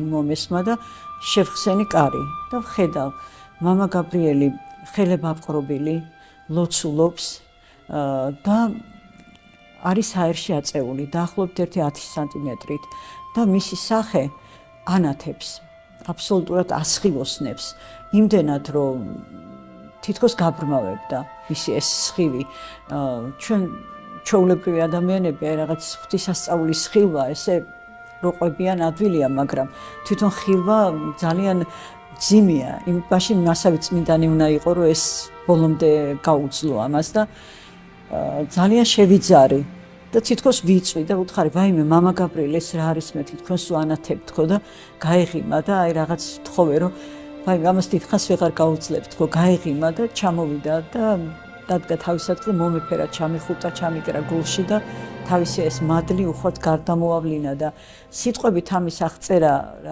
მომესმა და შევხსენი კარი და ვხედავ მამა გაბრიელი ხელებ აპყრობილი ლოცულობს და არის აერში აწეული დაახლოებით 10 სანტიმეტრით და მისი სახე ანათებს აბსოლუტურად ასხივოსნებს იმდენად რომ თითქოს გაბრმავებდა მისი ეს სხივი ჩვენ ჩვეულებრივი ადამიანები რაღაც ღვთისასწაულის ხილვა ესე როყვებიან ადვილია, მაგრამ თვითონ ხილვა ძალიან ძიმია. იმაში მასავე წმინდანი უნდა იყო, რომ ეს ბოლომდე გაუძლო ამას და ძალიან შევიძარი და თითქოს ვიწვი და ვუთხარი, ვაიმე, მამა გაბრიელი, ეს რა არის მე თითქოს ვანათებ თქო და გაეღიმა და აი რაღაც თხოვე, რომ ვაიმე, ამას დიდხანს ვეღარ გაუძლებ თქო, გაეღიმა და ჩამოვიდა და დადგა თავის ადგილზე მომეფერა ჩამიხუტა ჩამიკრა გულში და თავისი ეს მადლი უხოთ გარდამოავლინა და სიტყვებით ამის აღწერა